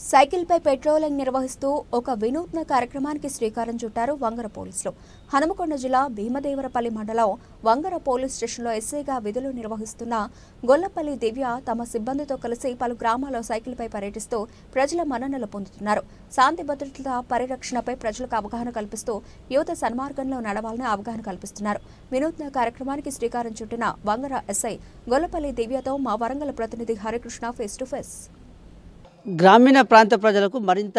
సైకిల్పై patrolling నిర్వహిస్తూ ఒక వినూత్న కార్యక్రమానికి శ్రీకారం చుట్టారు వంగర పోలీసులు. హనుమకొండ జిల్లా భీమదేవరపల్లి మండలం వంగర పోలీస్ స్టేషన్లో ఎస్ఐగా విధులు నిర్వహిస్తున్న గొల్లపల్లి దివ్య తమ సిబ్బందితో కలిసి పలు గ్రామాల్లో సైకిల్పై పర్యటిస్తూ ప్రజల మన్ననలు పొందుతున్నారు. శాంతి భద్రతల పరిరక్షణపై ప్రజలకు అవగాహన కల్పిస్తూ యువత సన్మార్గంలో నడవాలని అవగాహన కల్పిస్తున్నారు. వినూత్న కార్యక్రమానికి శ్రీకారం చుట్టిన వంగర ఎస్ఐ గొల్లపల్లి దివ్యతో మా వరంగల్ ప్రతినిధి హరికృష్ణ ఫేస్ టు ఫేస్. గ్రామీణ ప్రాంత ప్రజలకు మరింత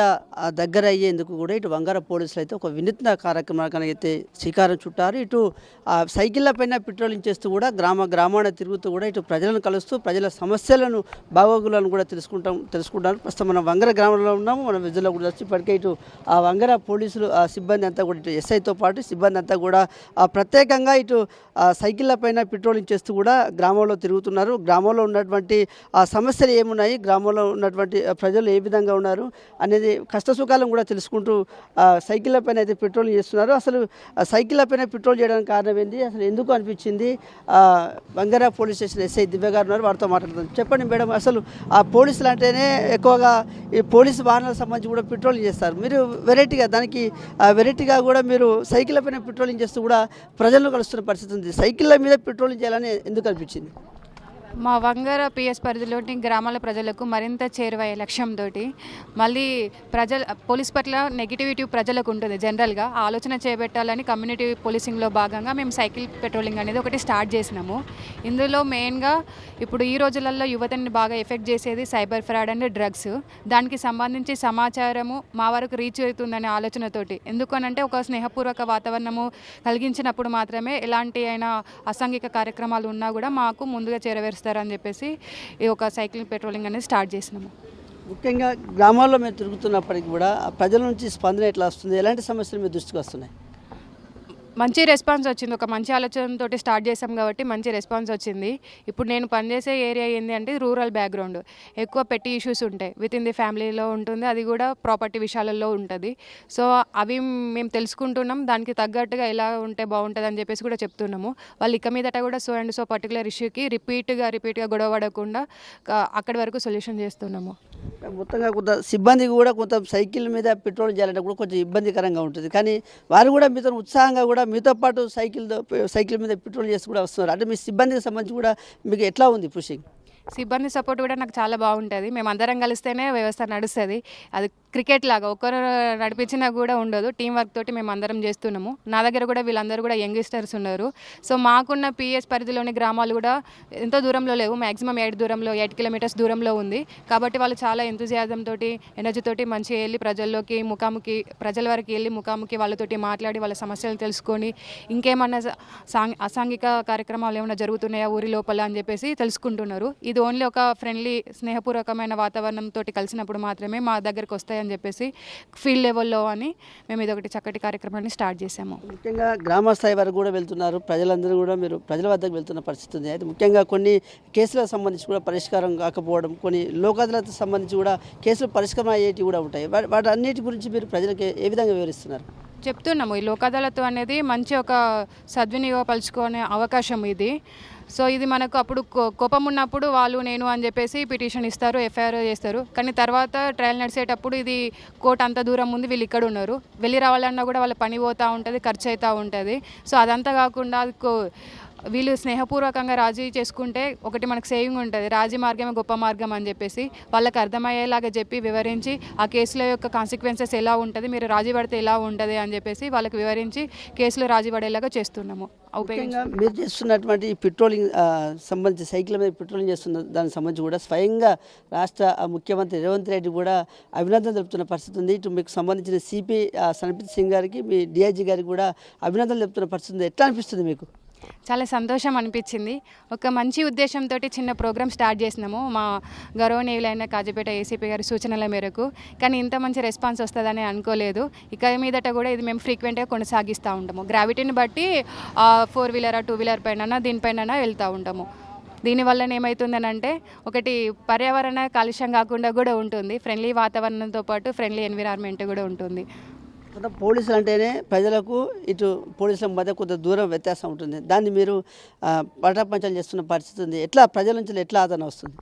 దగ్గర అయ్యేందుకు కూడా ఇటు వంగర పోలీసులు అయితే ఒక వినూత్న కార్యక్రమానికి అయితే శ్రీకారం చుట్టారు. ఇటు సైకిళ్లపైన పెట్రోలింగ్ చేస్తూ కూడా గ్రామాన తిరుగుతూ కూడా ఇటు ప్రజలను కలుస్తూ ప్రజల సమస్యలను బాగోగులను కూడా తెలుసుకుంటారు. ప్రస్తుతం మనం వంగర గ్రామంలో ఉన్నాము. మనం విజుల్లో కూడా వచ్చి ఇప్పటికే ఇటు ఆ వంగర పోలీసులు సిబ్బంది అంతా కూడా ఇటు ఎస్ఐతో పాటు సిబ్బంది అంతా కూడా ప్రత్యేకంగా ఇటు సైకిళ్లపైన పెట్రోలింగ్ చేస్తూ కూడా గ్రామంలో తిరుగుతున్నారు. గ్రామంలో ఉన్నటువంటి సమస్యలు ఏమున్నాయి, గ్రామంలో ఉన్నటువంటి ప్రజలు ఏ విధంగా ఉన్నారు అనేది కష్టసుఖాలను కూడా తెలుసుకుంటూ సైకిళ్ళ పైన అయితే పెట్రోలింగ్ చేస్తున్నారు. అసలు సైకిళ్ళ పైన పెట్రోల్ చేయడానికి కారణం ఏంది, అసలు ఎందుకు అనిపించింది? వంగర పోలీస్ స్టేషన్ ఎస్ఐ దివ్య గారు ఉన్నారు, వారితో మాట్లాడుతాం. చెప్పండి మేడం, అసలు ఆ పోలీసులు అంటేనే ఎక్కువగా ఈ పోలీసు వాహనాలకు సంబంధించి కూడా పెట్రోలింగ్ చేస్తారు. మీరు వెరైటీగా కూడా మీరు సైకిళ్ళ పైన పెట్రోలింగ్ చేస్తూ కూడా ప్రజలను కలుస్తున్న పరిస్థితి ఉంది. సైకిళ్ళ మీద పెట్రోలింగ్ చేయాలని ఎందుకు అనిపించింది? మా వంగర పిఎస్ పరిధిలోని గ్రామాల ప్రజలకు మరింత చేరువయ్యే లక్ష్యంతో మళ్ళీ పోలీస్ పట్ల నెగిటివిటీ ప్రజలకు ఉంటుంది. జనరల్గా ఆలోచన చేపట్టాలని కమ్యూనిటీ పోలీసింగ్లో భాగంగా మేము సైకిల్ పెట్రోలింగ్ అనేది ఒకటి స్టార్ట్ చేసినాము. ఇందులో మెయిన్గా ఇప్పుడు ఈ రోజులలో యువతని బాగా ఎఫెక్ట్ చేసేది సైబర్ ఫ్రాడ్ అండ్ డ్రగ్స్. దానికి సంబంధించి సమాచారము మా వరకు రీచ్ అవుతుందనే ఆలోచనతోటి, ఎందుకనంటే ఒక స్నేహపూర్వక వాతావరణము కలిగించినప్పుడు మాత్రమే ఎలాంటి అయినా అసాంఘిక కార్యక్రమాలు ఉన్నా కూడా మాకు ముందుగా చేరవేరుస్తారు అని చెప్పేసి ఈ ఒక సైకిల్ పెట్రోలింగ్ అనేది స్టార్ట్ చేసినాము. ముఖ్యంగా గ్రామాల్లో మేము తిరుగుతున్నప్పటికీ కూడా ప్రజల నుంచి స్పందన ఎట్లా వస్తుంది, ఎలాంటి సమస్యలు మీ దృష్టికి వస్తున్నాయి? మంచి రెస్పాన్స్ వచ్చింది. ఒక మంచి ఆలోచనతో స్టార్ట్ చేసాం కాబట్టి మంచి రెస్పాన్స్ వచ్చింది. ఇప్పుడు నేను పనిచేసే ఏరియా ఏంటి అంటే రూరల్ బ్యాక్గ్రౌండ్, ఎక్కువ పెట్టి ఇష్యూస్ ఉంటాయి, విత్ ఇన్ ది ఫ్యామిలీలో ఉంటుంది, అది కూడా ప్రాపర్టీ విషయాలలో ఉంటుంది. సో అవి మేము తెలుసుకుంటున్నాం, దానికి తగ్గట్టుగా ఎలా ఉంటే బాగుంటుంది అని చెప్పేసి కూడా చెప్తున్నాము. వాళ్ళు ఇక మీదట కూడా సో అండ్ సో పర్టికులర్ ఇష్యూకి రిపీట్గా గొడవ పడకుండా అక్కడి వరకు సొల్యూషన్ చేస్తున్నాము. మొత్తంగా కొంత సిబ్బందికి కూడా కొంత సైకిల్ మీద పెట్రోల్ చేయాలంటే కూడా కొంచెం ఇబ్బందికరంగా ఉంటుంది. కానీ వారు కూడా మీతో ఉత్సాహంగా కూడా మీతో పాటు సైకిల్ మీద పెట్రోల్ చేసి కూడా వస్తున్నారు. అంటే మీ సిబ్బందికి సంబంధించి కూడా మీకు ఎట్లా ఉంది పుషింగ్? సిబ్బంది సపోర్ట్ కూడా నాకు చాలా బాగుంటుంది. మేము అందరం కలిస్తేనే వ్యవస్థ నడుస్తుంది. అది క్రికెట్ లాగా ఒకరు నడిపించినా కూడా ఉండదు, టీం వర్క్ తోటి మేము అందరం చేస్తున్నాము. నా దగ్గర కూడా వీళ్ళందరూ కూడా యంగ్స్టర్స్ ఉన్నారు. సో మాకున్న పిఎస్ పరిధిలోని గ్రామాలు కూడా ఎంతో దూరంలో లేవు, మ్యాక్సిమం 8 కిలోమీటర్స్ దూరంలో ఉంది. కాబట్టి వాళ్ళు చాలా ఎంతూజియాజం తోటి ఎనర్జీ తోటి మంచిగా వెళ్ళి ప్రజల్లోకి ప్రజల వరకు వెళ్ళి ముఖాముఖి వాళ్ళతోటి మాట్లాడి వాళ్ళ సమస్యలు తెలుసుకొని ఇంకేమన్నా అసాంఘిక కార్యక్రమాలు ఏమైనా జరుగుతున్నాయా ఊరి లోపల అని చెప్పేసి తెలుసుకుంటున్నారు. ఇది ఓన్లీ ఒక ఫ్రెండ్లీ స్నేహపూర్వకమైన వాతావరణంతో కలిసినప్పుడు మాత్రమే మా దగ్గరికి వస్తాయని చెప్పేసి ఫీల్డ్ లెవెల్లో అని మేము ఇది ఒకటి చక్కటి కార్యక్రమాన్ని స్టార్ట్ చేసాము. ముఖ్యంగా గ్రామ స్థాయి వరకు కూడా వెళ్తున్నారు, ప్రజలందరూ కూడా మీరు ప్రజల వద్దకు వెళ్తున్న పరిస్థితి ఉంది. అయితే ముఖ్యంగా కొన్ని కేసులకు సంబంధించి కూడా పరిష్కారం కాకపోవడం, కొన్ని లోకాదాలతకు సంబంధించి కూడా కేసులు పరిష్కారం అయ్యేటివి కూడా ఉంటాయి. వాటి అన్నిటి గురించి మీరు ప్రజలకు ఏ విధంగా వివరిస్తున్నారు? చెప్తున్నాము, ఈ లోక్ అదాలత్ అనేది మంచి ఒక సద్వినియోగపరుచుకునే అవకాశం ఇది. సో ఇది మనకు అప్పుడు కోపం ఉన్నప్పుడు వాళ్ళు నేను అని చెప్పేసి పిటిషన్ ఇస్తారు, ఎఫ్ఐఆర్ చేస్తారు. కానీ తర్వాత ట్రయల్ నడిచేటప్పుడు ఇది కోర్టు అంత దూరం ఉంది, వీళ్ళు ఇక్కడ ఉన్నారు, వెళ్ళి రావాలన్నా కూడా వాళ్ళ పని పోతూ ఉంటుంది, ఖర్చు అవుతూ ఉంటుంది. సో అదంతా కాకుండా వీళ్ళు స్నేహపూర్వకంగా రాజీ చేసుకుంటే ఒకటి మనకు సేవింగ్ ఉంటుంది, రాజీ మార్గమే గొప్ప మార్గం అని చెప్పేసి వాళ్ళకి అర్థమయ్యేలాగా చెప్పి వివరించి ఆ కేసుల యొక్క కాన్సిక్వెన్సెస్ ఎలా ఉంటుంది, మీరు రాజీ పడితే ఎలా ఉంటుంది అని చెప్పేసి వాళ్ళకి వివరించి కేసులు రాజీ పడేలాగా చేస్తున్నాము. మీరు చేస్తున్నటువంటి పెట్రోలింగ్ సంబంధించి సైకిల్ మీద పెట్రోలింగ్ చేస్తున్న దానికి సంబంధించి కూడా స్వయంగా రాష్ట్ర ముఖ్యమంత్రి రేవంత్ రెడ్డి కూడా అభినందన తెలుపుతున్న పరిస్థితి ఉంది. ఇటు మీకు సంబంధించిన సిపి సన్ప్రీత్ సింగ్ గారికి, మీ డిఐజీ గారికి కూడా అభినందనలు తెలుపుతున్న పరిస్థితి ఉంది. ఎట్లా అనిపిస్తుంది మీకు? చాలా సంతోషం అనిపించింది. ఒక మంచి ఉద్దేశంతో చిన్న ప్రోగ్రామ్ స్టార్ట్ చేసినాము మా గౌరవనీయులైన కాజీపేట ఏసీపీ గారి సూచనల మేరకు. కానీ ఇంత మంచి రెస్పాన్స్ వస్తుందని అనుకోలేదు. ఇక మీదట కూడా ఇది మేము ఫ్రీక్వెంట్గా కొనసాగిస్తూ ఉంటాము. గ్రావిటీని బట్టి 4 వీలర్ 2 వీలర్ పైన దీనిపైన వెళ్తూ ఉంటాము. దీనివల్ల ఏమవుతుందని అంటే ఒకటి పర్యావరణ కాలుష్యం కాకుండా కూడా ఉంటుంది, ఫ్రెండ్లీ వాతావరణంతో పాటు ఫ్రెండ్లీ ఎన్విరాన్మెంట్ కూడా ఉంటుంది. కొంత పోలీసులు అంటేనే ప్రజలకు ఇటు పోలీసుల మధ్య కొంత దూరం వ్యత్యాసం ఉంటుంది. దాన్ని మీరు పటాపంచలు చేస్తున్న పరిస్థితి ఉంది. ఎట్లా ప్రజల నుంచి ఎట్లా ఆదరణ వస్తుంది?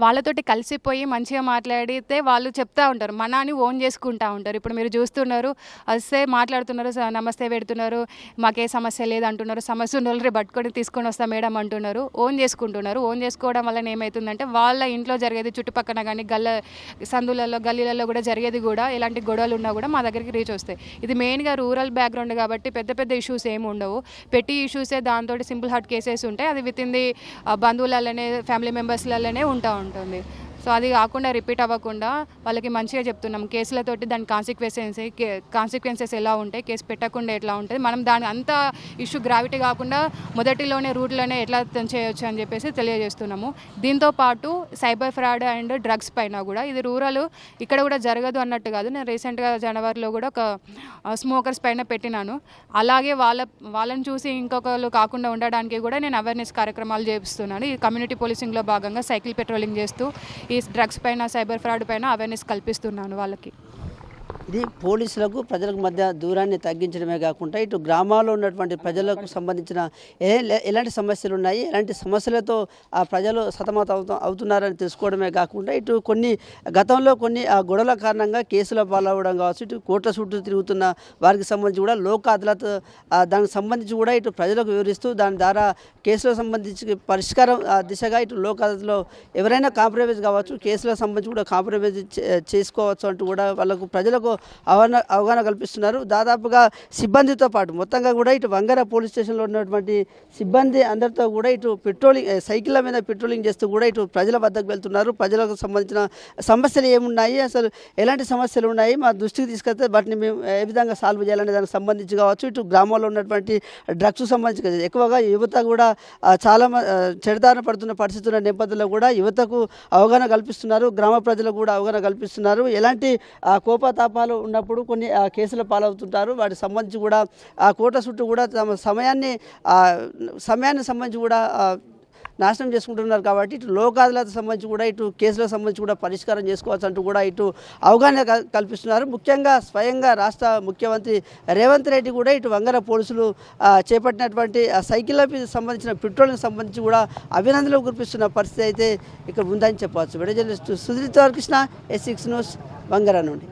వాళ్ళతోటి కలిసిపోయి మంచిగా మాట్లాడితే వాళ్ళు చెప్తా ఉంటారు, మనాన్ని ఓన్ చేసుకుంటా ఉంటారు. ఇప్పుడు మీరు చూస్తున్నారు, వస్తే మాట్లాడుతున్నారు, నమస్తే పెడుతున్నారు, మాకే సమస్య లేదు అంటున్నారు, సమస్య ఉన్న వాళ్ళు పట్టుకొని తీసుకొని వస్తా మేడం అంటున్నారు, ఓన్ చేసుకుంటున్నారు. ఓన్ చేసుకోవడం వల్ల ఏమవుతుందంటే వాళ్ళ ఇంట్లో జరిగేది చుట్టుపక్కల కానీ సందులలో గల్లీలలో కూడా జరిగేది కూడా ఎలాంటి గొడవలు ఉన్నా కూడా మా దగ్గరికి రీచ్ వస్తాయి. ఇది మెయిన్గా రూరల్ బ్యాక్గ్రౌండ్ కాబట్టి పెద్ద పెద్ద ఇష్యూస్ ఏమి ఉండవు, పెట్టి ఇష్యూసే దాంతో సింపుల్ హార్ట్ కేసెస్ ఉంటాయి. అది విత్ ఇన్ ది బంధువులలోనే ఫ్యామిలీ మెంబర్స్లలోనే ఉంటుంది. సో అది కాకుండా రిపీట్ అవ్వకుండా వాళ్ళకి మంచిగా చెప్తున్నాం, కేసులతోటి దాని కాన్సిక్వెన్సెస్ ఎలా ఉంటాయి, కేసు పెట్టకుండా ఎట్లా ఉంటుంది, మనం దాని అంత ఇష్యూ గ్రావిటీ కాకుండా మొదటిలోనే రూట్లోనే ఎట్లా చేయొచ్చు అని చెప్పేసి తెలియజేస్తున్నాము. దీంతోపాటు సైబర్ ఫ్రాడ్ అండ్ డ్రగ్స్ పైన కూడా ఇది రూరల్ ఇక్కడ కూడా జరగదు అన్నట్టు కాదు. నేను రీసెంట్గా జనవరిలో కూడా ఒక స్మోకర్స్ పైన పెట్టినాను. అలాగే వాళ్ళని చూసి ఇంకొకరు కాకుండా ఉండడానికి కూడా నేను అవేర్నెస్ కార్యక్రమాలు చేపిస్తున్నాను. ఈ కమ్యూనిటీ పోలీసింగ్లో భాగంగా సైకిల్ పెట్రోలింగ్ చేస్తూ ఈ డ్రగ్స్ పైన సైబర్ ఫ్రాడ్ పైన అవేర్నెస్ కల్పిస్తున్నాను వాళ్ళకి. ఇది పోలీసులకు ప్రజలకు మధ్య దూరాన్ని తగ్గించడమే కాకుండా ఇటు గ్రామాల్లో ఉన్నటువంటి ప్రజలకు సంబంధించిన ఎలాంటి సమస్యలు ఉన్నాయి, ఎలాంటి సమస్యలతో ఆ ప్రజలు అవుతున్నారని తెలుసుకోవడమే కాకుండా ఇటు గతంలో కొన్ని గొడవల కారణంగా కేసుల పాలవడం కావచ్చు, ఇటు కోర్టుల చుట్టూ తిరుగుతున్న వారికి సంబంధించి కూడా లోక్ అదాలత్ దానికి సంబంధించి కూడా ఇటు ప్రజలకు వివరిస్తూ దాని ద్వారా కేసులకు సంబంధించి పరిష్కారం దిశగా ఇటు లోక్ అదాలత్లో ఎవరైనా కాంప్రమైజ్ కావచ్చు, కేసులకు సంబంధించి కూడా కాంప్రమైజ్ చేసుకోవచ్చు అంటూ కూడా వాళ్ళకు ప్రజలకు అవగాహన కల్పిస్తున్నారు. దాదాపుగా సిబ్బందితో పాటు మొత్తంగా కూడా ఇటు వంగర పోలీస్ స్టేషన్లో ఉన్నటువంటి సిబ్బంది అందరితో కూడా ఇటు సైకిళ్ళ మీద పెట్రోలింగ్ చేస్తూ కూడా ఇటు ప్రజల వద్దకు వెళ్తున్నారు. ప్రజలకు సంబంధించిన సమస్యలు ఏమున్నాయి, అసలు ఎలాంటి సమస్యలు ఉన్నాయి, మా దృష్టికి తీసుకెళ్తే వాటిని మేము ఏ విధంగా సాల్వ్ చేయాలనే దానికి సంబంధించి కావచ్చు, ఇటు గ్రామాల్లో ఉన్నటువంటి డ్రగ్స్కు సంబంధించి ఎక్కువగా యువత కూడా చాలా చెడుదారిన పడుతున్న పరిస్థితుల నేపథ్యంలో కూడా యువతకు అవగాహన కల్పిస్తున్నారు. గ్రామ ప్రజలకు కూడా అవగాహన కల్పిస్తున్నారు. ఎలాంటి కోపతాపాలు ఉన్నప్పుడు కొన్ని కేసుల పాలవుతుంటారు. వాటికి సంబంధించి కూడా ఆ కోట చుట్టూ కూడా తమ సమయాన్ని సంబంధించి కూడా నాశనం చేసుకుంటున్నారు. కాబట్టి ఇటు లోక్ అదాలత్ సంబంధించి కూడా ఇటు కేసులకు సంబంధించి కూడా పరిష్కారం చేసుకోవచ్చు అంటూ కూడా ఇటు అవగాహన కల్పిస్తున్నారు. ముఖ్యంగా స్వయంగా రాష్ట్ర ముఖ్యమంత్రి రేవంత్ రెడ్డి కూడా ఇటు వంగర పోలీసులు చేపట్టినటువంటి సైకిళ్ళకి సంబంధించిన పెట్రోల్కి సంబంధించి కూడా అభినందనలు కురిపిస్తున్న పరిస్థితి అయితే ఇక్కడ ఉందని చెప్పవచ్చు. Video journalist Sudheer Krishna, S6 news, Vangara నుండి.